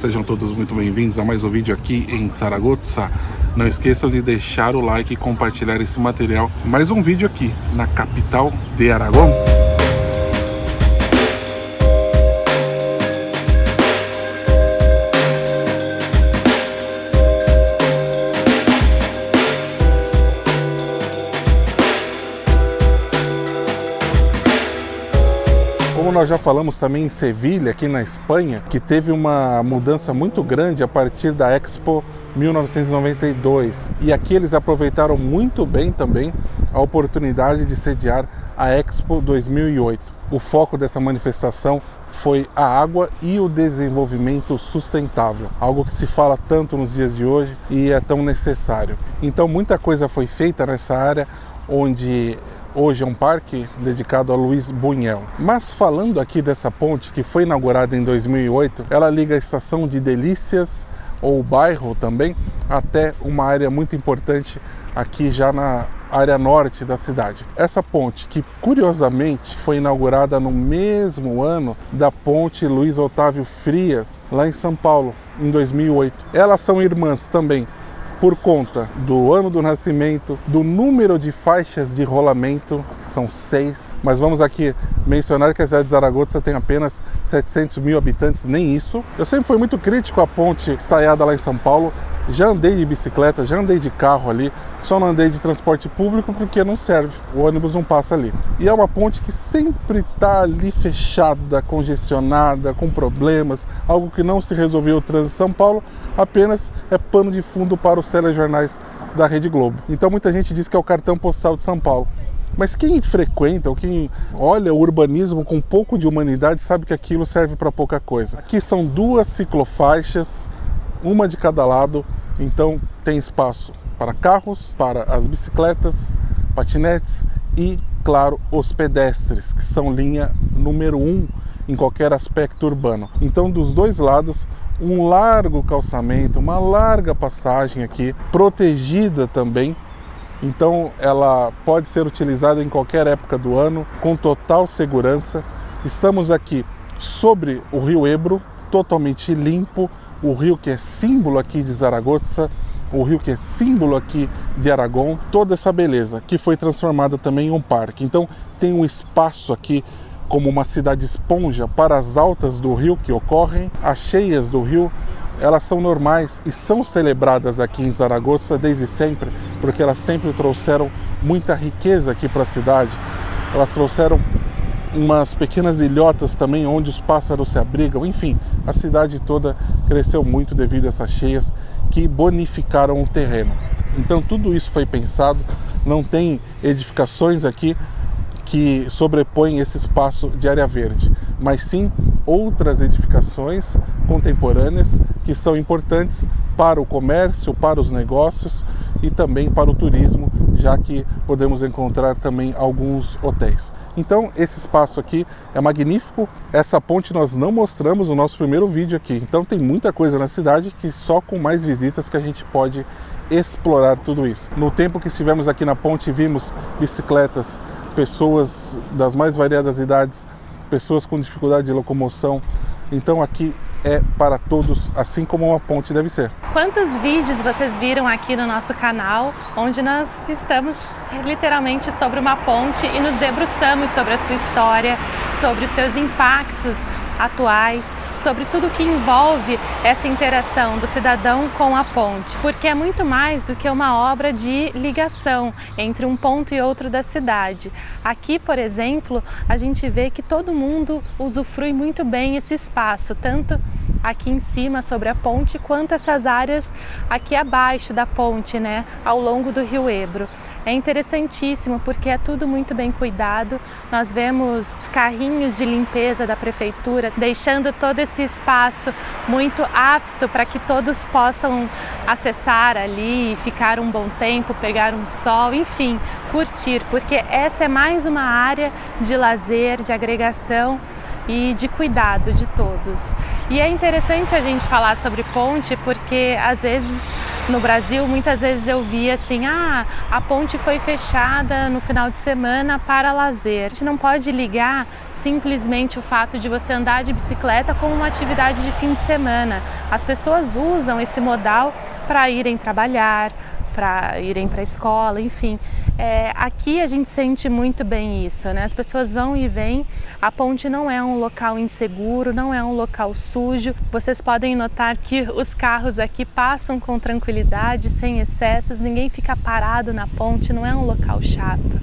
Sejam todos muito bem-vindos a mais um vídeo aqui em Zaragoza. Não esqueçam de deixar o like e compartilhar esse material. Mais um vídeo aqui na capital de Aragão. Como nós já falamos também em Sevilha, aqui na Espanha, que teve uma mudança muito grande a partir da Expo 1992. E aqui eles aproveitaram muito bem também a oportunidade de sediar a Expo 2008. O foco dessa manifestação foi a água e o desenvolvimento sustentável, algo que se fala tanto nos dias de hoje e é tão necessário. Então muita coisa foi feita nessa área, onde hoje é um parque dedicado a Luís Buñuel. Mas falando aqui dessa ponte que foi inaugurada em 2008, ela liga a estação de Delícias, ou bairro também, até uma área muito importante aqui já na área norte da cidade. Essa ponte, que curiosamente foi inaugurada no mesmo ano da ponte Luiz Otávio Frias, lá em São Paulo, em 2008. Elas são irmãs também por conta do ano do nascimento, do número de faixas de rolamento, que são 6. Mas vamos aqui mencionar que a cidade de Zaragoza tem apenas 700 mil habitantes, nem isso. Eu sempre fui muito crítico à ponte estaiada lá em São Paulo. Já andei de bicicleta, já andei de carro ali, só não andei de transporte público porque não serve, o ônibus não passa ali. E é uma ponte que sempre está ali fechada, congestionada, com problemas, algo que não se resolveu o trânsito em São Paulo, apenas é pano de fundo para os telejornais da Rede Globo. Então muita gente diz que é o cartão postal de São Paulo. Mas quem frequenta, ou quem olha o urbanismo com um pouco de humanidade, sabe que aquilo serve para pouca coisa. Aqui são 2 ciclofaixas, uma de cada lado, então tem espaço para carros, para as bicicletas, patinetes e, claro, os pedestres, que são linha número 1 em qualquer aspecto urbano. Então, dos dois lados, um largo calçamento, uma larga passagem aqui, protegida também. Então, ela pode ser utilizada em qualquer época do ano, com total segurança. Estamos aqui sobre o Rio Ebro, totalmente limpo, o rio que é símbolo aqui de Zaragoza, o rio que é símbolo aqui de Aragão, toda essa beleza que foi transformada também em um parque. Então tem um espaço aqui como uma cidade esponja para as altas do rio que ocorrem, as cheias do rio, elas são normais e são celebradas aqui em Zaragoza desde sempre, porque elas sempre trouxeram muita riqueza aqui para a cidade. Elas trouxeram umas pequenas ilhotas também onde os pássaros se abrigam, enfim, a cidade toda cresceu muito devido a essas cheias que bonificaram o terreno. Então tudo isso foi pensado, não tem edificações aqui que sobrepõem esse espaço de área verde, mas sim outras edificações contemporâneas que são importantes para o comércio, para os negócios e também para o turismo, já que podemos encontrar também alguns hotéis. Então esse espaço aqui é magnífico. Essa ponte nós não mostramos no nosso primeiro vídeo aqui, então tem muita coisa na cidade que só com mais visitas que a gente pode explorar tudo isso. No tempo que estivemos aqui na ponte, vimos bicicletas, pessoas das mais variadas idades, pessoas com dificuldade de locomoção. Então aqui é para todos, assim como uma ponte deve ser. Quantos vídeos vocês viram aqui no nosso canal, onde nós estamos literalmente sobre uma ponte e nos debruçamos sobre a sua história, sobre os seus impactos atuais, sobre tudo que envolve essa interação do cidadão com a ponte, porque é muito mais do que uma obra de ligação entre um ponto e outro da cidade. Aqui, por exemplo, a gente vê que todo mundo usufrui muito bem esse espaço, tanto aqui em cima sobre a ponte, quanto essas áreas aqui abaixo da ponte, né, ao longo do Rio Ebro. É interessantíssimo porque é tudo muito bem cuidado. Nós vemos carrinhos de limpeza da prefeitura deixando todo esse espaço muito apto para que todos possam acessar ali, ficar um bom tempo, pegar um sol, enfim, curtir, porque essa é mais uma área de lazer, de agregação e de cuidado de todos. E é interessante a gente falar sobre ponte porque às vezes no Brasil, muitas vezes eu via assim, a ponte foi fechada no final de semana para lazer. A gente não pode ligar simplesmente o fato de você andar de bicicleta como uma atividade de fim de semana. As pessoas usam esse modal para irem trabalhar, para irem para a escola, enfim. Aqui a gente sente muito bem isso, né? As pessoas vão e vêm, a ponte não é um local inseguro, não é um local sujo. Vocês podem notar que os carros aqui passam com tranquilidade, sem excessos, ninguém fica parado na ponte, não é um local chato.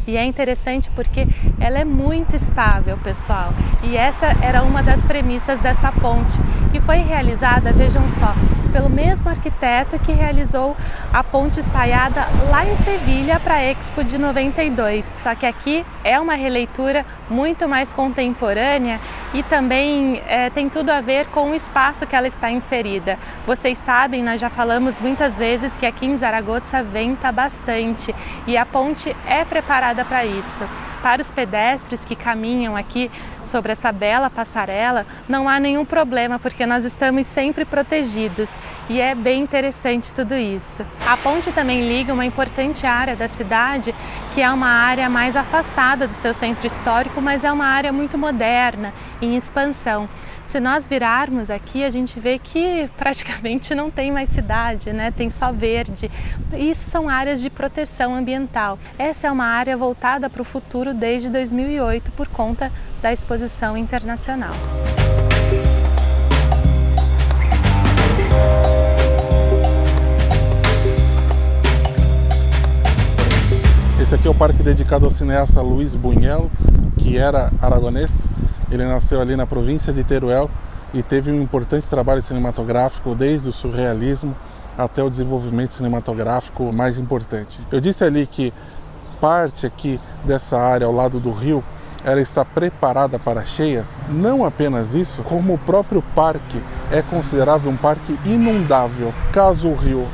E é interessante porque ela é muito estável, pessoal. E essa era uma das premissas dessa ponte, que foi realizada, vejam só, pelo mesmo arquiteto que realizou a ponte estaiada lá em Sevilha para a Expo de 92. Só que aqui é uma releitura muito mais contemporânea e também tem tudo a ver com o espaço que ela está inserida. Vocês sabem, nós já falamos muitas vezes que aqui em Zaragoza venta bastante e a ponte é preparada para isso. Para os pedestres que caminham aqui sobre essa bela passarela, não há nenhum problema, porque nós estamos sempre protegidos e é bem interessante tudo isso. A ponte também liga uma importante área da cidade, que é uma área mais afastada do seu centro histórico, mas é uma área muito moderna, em expansão. Se nós virarmos aqui, a gente vê que praticamente não tem mais cidade, né? Tem só verde. Isso são áreas de proteção ambiental. Essa é uma área voltada para o futuro desde 2008 por conta da exposição internacional. Esse aqui é o parque dedicado ao cineasta Luis Buñuel, que era aragonês. Ele nasceu ali na província de Teruel e teve um importante trabalho cinematográfico desde o surrealismo até o desenvolvimento cinematográfico mais importante. Eu disse ali que parte aqui dessa área ao lado do rio ela está preparada para cheias. Não apenas isso, como o próprio parque é considerado um parque inundável. Caso o rio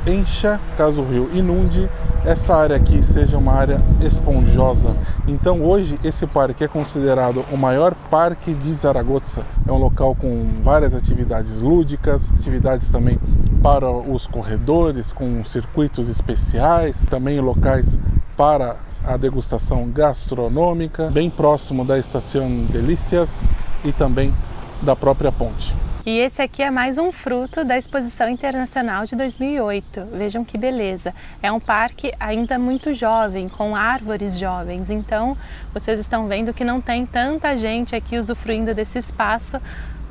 encha, caso o rio inunde, essa área aqui seja uma área esponjosa. Então hoje esse parque é considerado o maior parque de Zaragoza. É um local com várias atividades lúdicas, atividades também para os corredores, com circuitos especiais, também locais para a degustação gastronômica, bem próximo da Estação Delícias e também da própria ponte. E esse aqui é mais um fruto da Exposição Internacional de 2008. Vejam que beleza! É um parque ainda muito jovem, com árvores jovens. Então, vocês estão vendo que não tem tanta gente aqui usufruindo desse espaço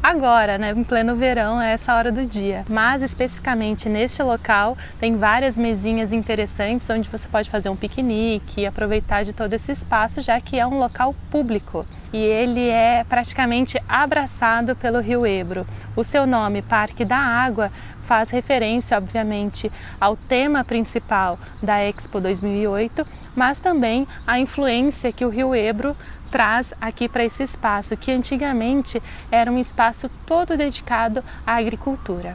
agora, né, em pleno verão, é essa hora do dia. Mas especificamente neste local tem várias mesinhas interessantes onde você pode fazer um piquenique e aproveitar de todo esse espaço, já que é um local público. E ele é praticamente abraçado pelo Rio Ebro. O seu nome, Parque da Água, faz referência, obviamente, ao tema principal da Expo 2008, mas também à influência que o Rio Ebro traz aqui para esse espaço, que antigamente era um espaço todo dedicado à agricultura.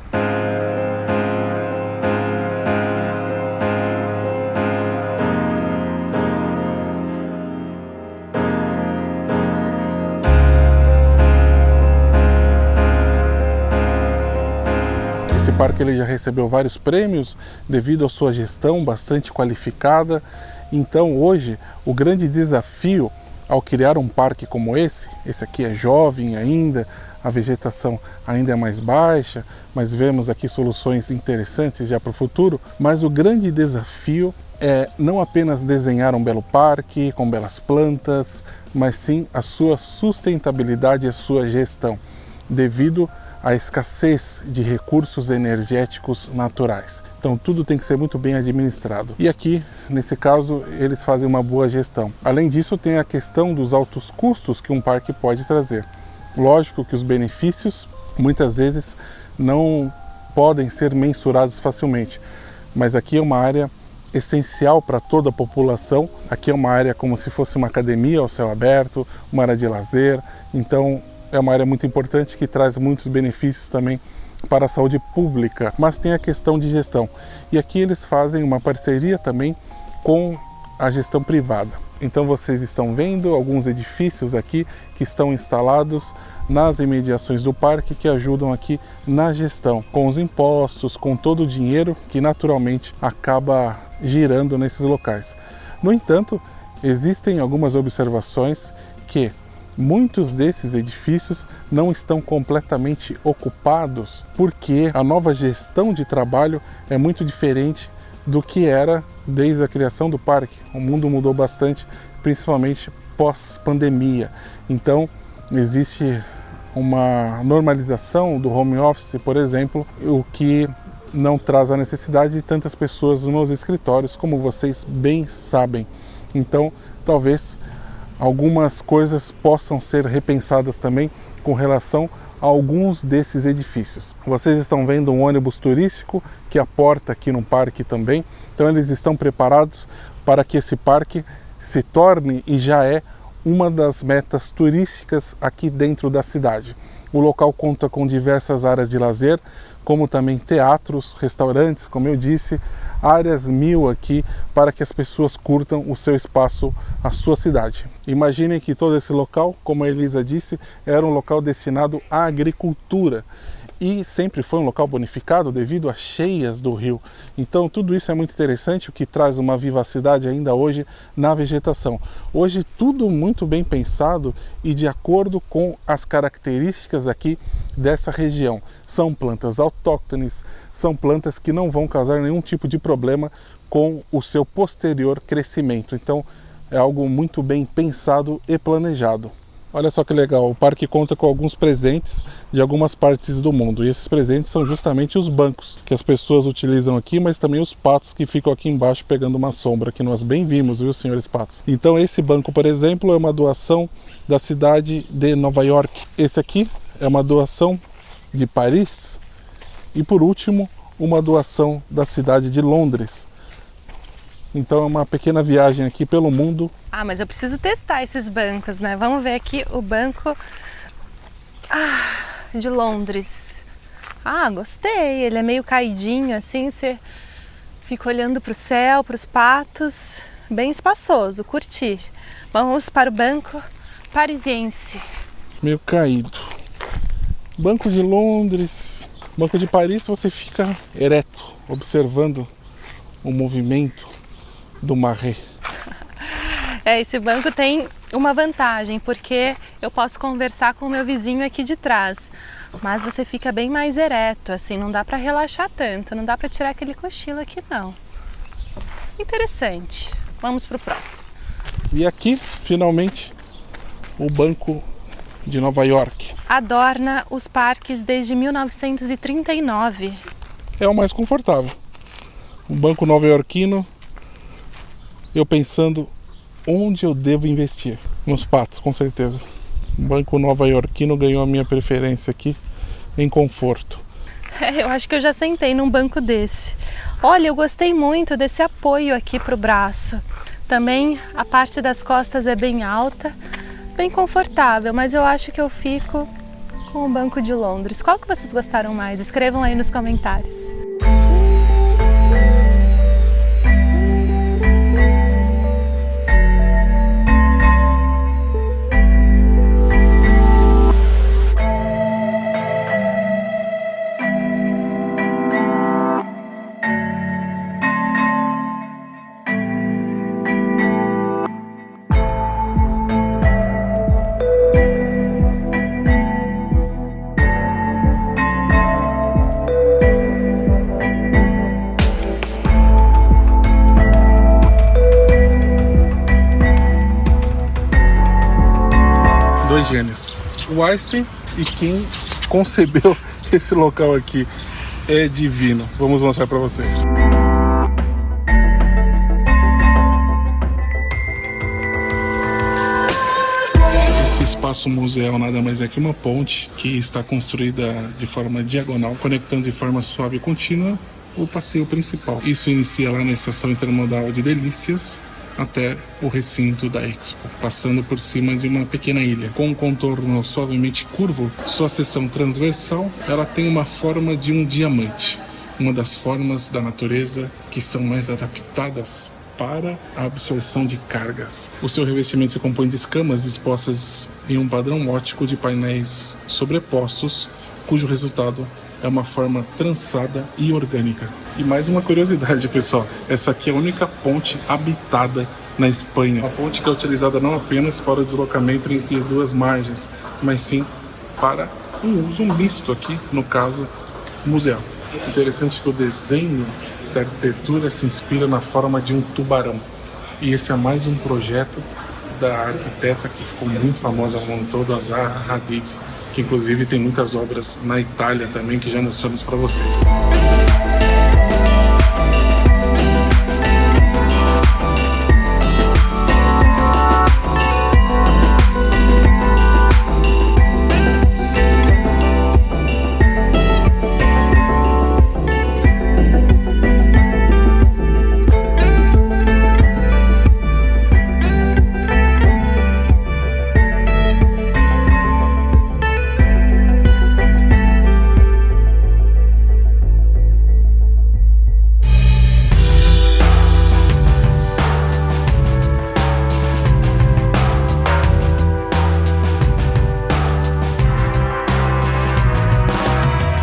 Esse parque ele já recebeu vários prêmios devido à sua gestão bastante qualificada. Então hoje o grande desafio ao criar um parque como esse aqui é jovem ainda, a vegetação ainda é mais baixa, mas vemos aqui soluções interessantes já para o futuro, mas o grande desafio é não apenas desenhar um belo parque com belas plantas, mas sim a sua sustentabilidade e a sua gestão, devido à escassez de recursos energéticos naturais. Então tudo tem que ser muito bem administrado. E aqui, nesse caso, eles fazem uma boa gestão. Além disso, tem a questão dos altos custos que um parque pode trazer. Lógico que os benefícios, muitas vezes, não podem ser mensurados facilmente, mas aqui é uma área essencial para toda a população. Aqui é uma área como se fosse uma academia ao céu aberto, uma área de lazer, então é uma área muito importante que traz muitos benefícios também para a saúde pública, mas tem a questão de gestão. E aqui eles fazem uma parceria também com a gestão privada. Então vocês estão vendo alguns edifícios aqui que estão instalados nas imediações do parque, que ajudam aqui na gestão, com os impostos, com todo o dinheiro que naturalmente acaba girando nesses locais. No entanto, existem algumas observações que muitos desses edifícios não estão completamente ocupados, porque a nova gestão de trabalho é muito diferente do que era desde a criação do parque. O mundo mudou bastante, principalmente pós-pandemia. Então, existe uma normalização do home office, por exemplo, o que não traz a necessidade de tantas pessoas nos escritórios, como vocês bem sabem. Então, talvez algumas coisas possam ser repensadas também com relação a alguns desses edifícios. Vocês estão vendo um ônibus turístico que aporta aqui no parque também. Então eles estão preparados para que esse parque se torne e já é uma das metas turísticas aqui dentro da cidade. O local conta com diversas áreas de lazer, como também teatros, restaurantes, como eu disse, áreas 1000 aqui para que as pessoas curtam o seu espaço, a sua cidade. Imaginem que todo esse local, como a Elisa disse, era um local destinado à agricultura e sempre foi um local bonificado devido às cheias do rio. Então tudo isso é muito interessante, o que traz uma vivacidade ainda hoje na vegetação. Hoje tudo muito bem pensado e de acordo com as características aqui dessa região. São plantas autóctones, são plantas que não vão causar nenhum tipo de problema com o seu posterior crescimento. Então é algo muito bem pensado e planejado. Olha só que legal, o parque conta com alguns presentes de algumas partes do mundo. E esses presentes são justamente os bancos que as pessoas utilizam aqui, mas também os patos que ficam aqui embaixo pegando uma sombra, que nós bem vimos, viu, senhores patos? Então esse banco, por exemplo, é uma doação da cidade de Nova York. Esse aqui é uma doação de Paris. E por último, uma doação da cidade de Londres. Então é uma pequena viagem aqui pelo mundo. Ah, mas eu preciso testar esses bancos, né? Vamos ver aqui o banco de Londres. Ah, gostei. Ele é meio caidinho, assim, você fica olhando para o céu, para os patos. Bem espaçoso, curti. Vamos para o banco parisiense. Meio caído. Banco de Londres. Banco de Paris, você fica ereto, observando o movimento do maré. Esse banco tem uma vantagem, porque eu posso conversar com o meu vizinho aqui de trás, mas você fica bem mais ereto, assim, não dá para relaxar tanto, não dá para tirar aquele cochilo aqui não. Interessante. Vamos para o próximo. E aqui, finalmente, o Banco de Nova York. Adorna os parques desde 1939. É o mais confortável. Um banco nova-iorquino. Eu pensando onde eu devo investir. Nos patos, com certeza. O banco nova-iorquino ganhou a minha preferência aqui em conforto. Eu acho que eu já sentei num banco desse. Olha, eu gostei muito desse apoio aqui pro braço. Também a parte das costas é bem alta, bem confortável, mas eu acho que eu fico com o Banco de Londres. Qual que vocês gostaram mais? Escrevam aí nos comentários. Dois gênios, o Einstein e quem concebeu esse local aqui. É divino. Vamos mostrar para vocês. Esse espaço museal nada mais é que uma ponte que está construída de forma diagonal, conectando de forma suave e contínua o passeio principal. Isso inicia lá na estação intermodal de Delícias até o recinto da Expo, passando por cima de uma pequena ilha. Com um contorno suavemente curvo, sua seção transversal, ela tem uma forma de um diamante, uma das formas da natureza que são mais adaptadas para a absorção de cargas. O seu revestimento se compõe de escamas dispostas em um padrão óptico de painéis sobrepostos, cujo resultado é uma forma trançada e orgânica. E mais uma curiosidade, pessoal, essa aqui é a única ponte habitada na Espanha. Uma ponte que é utilizada não apenas para o deslocamento entre duas margens, mas sim para um uso misto aqui, no caso, museal. Interessante que o desenho da arquitetura se inspira na forma de um tubarão. E esse é mais um projeto da arquiteta que ficou muito famosa no mundo todo, a Zaha Hadid, que inclusive tem muitas obras na Itália também, que já mostramos para vocês.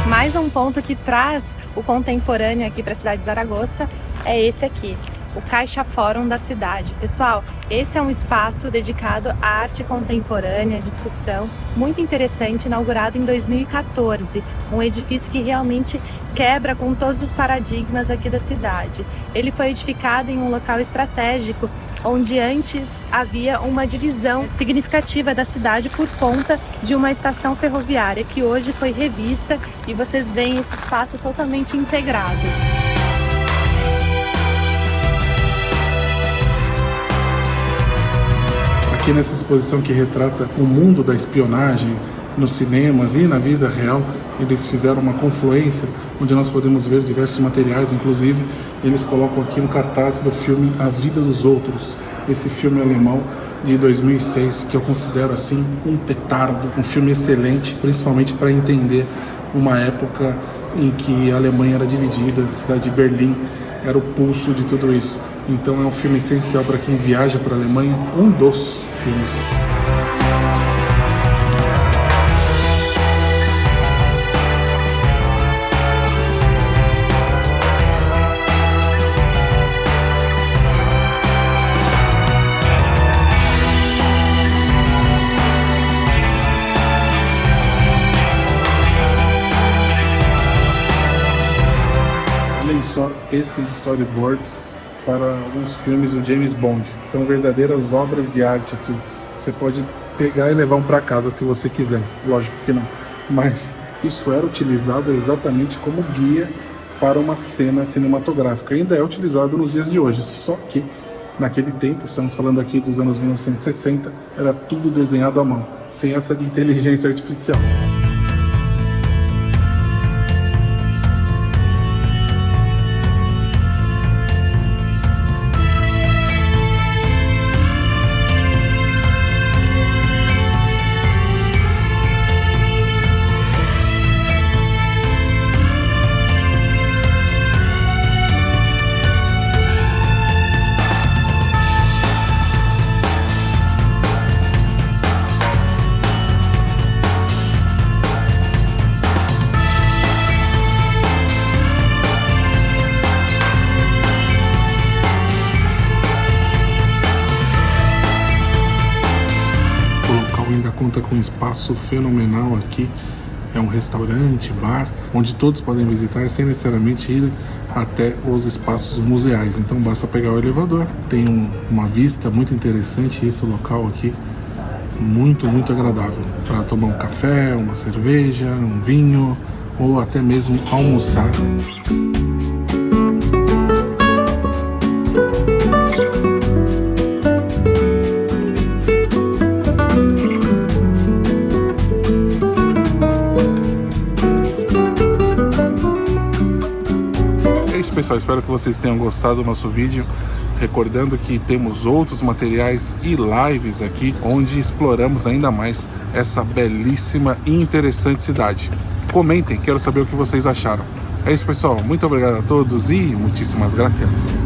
Mais um ponto que traz o contemporâneo aqui para a cidade de Zaragoza é esse aqui, o Caixa Fórum da cidade. Pessoal, esse é um espaço dedicado à arte contemporânea, discussão, muito interessante, inaugurado em 2014, um edifício que realmente quebra com todos os paradigmas aqui da cidade. Ele foi edificado em um local estratégico, onde antes havia uma divisão significativa da cidade por conta de uma estação ferroviária, que hoje foi revista e vocês veem esse espaço totalmente integrado. Aqui nessa exposição que retrata o mundo da espionagem nos cinemas e na vida real, eles fizeram uma confluência onde nós podemos ver diversos materiais, inclusive eles colocam aqui um cartaz do filme A Vida dos Outros, esse filme alemão de 2006, que eu considero assim um petardo, um filme excelente, principalmente para entender uma época em que a Alemanha era dividida, a cidade de Berlim era o pulso de tudo isso. Então é um filme essencial para quem viaja para a Alemanha, um dos filmes. Olhem só esses storyboards para alguns filmes do James Bond. São verdadeiras obras de arte aqui. Você pode pegar e levar um para casa se você quiser. Lógico que não. Mas isso era utilizado exatamente como guia para uma cena cinematográfica. Ainda é utilizado nos dias de hoje. Só que naquele tempo, estamos falando aqui dos anos 1960, era tudo desenhado à mão, sem essa de inteligência artificial. Ainda conta com um espaço fenomenal aqui, é um restaurante, bar, onde todos podem visitar sem necessariamente ir até os espaços museais. Então basta pegar o elevador, tem uma vista muito interessante, esse local aqui, muito agradável, para tomar um café, uma cerveja, um vinho, ou até mesmo almoçar. Pessoal, espero que vocês tenham gostado do nosso vídeo, recordando que temos outros materiais e lives aqui, onde exploramos ainda mais essa belíssima e interessante cidade. Comentem, quero saber o que vocês acharam. É isso, pessoal, muito obrigado a todos e muitíssimas graças.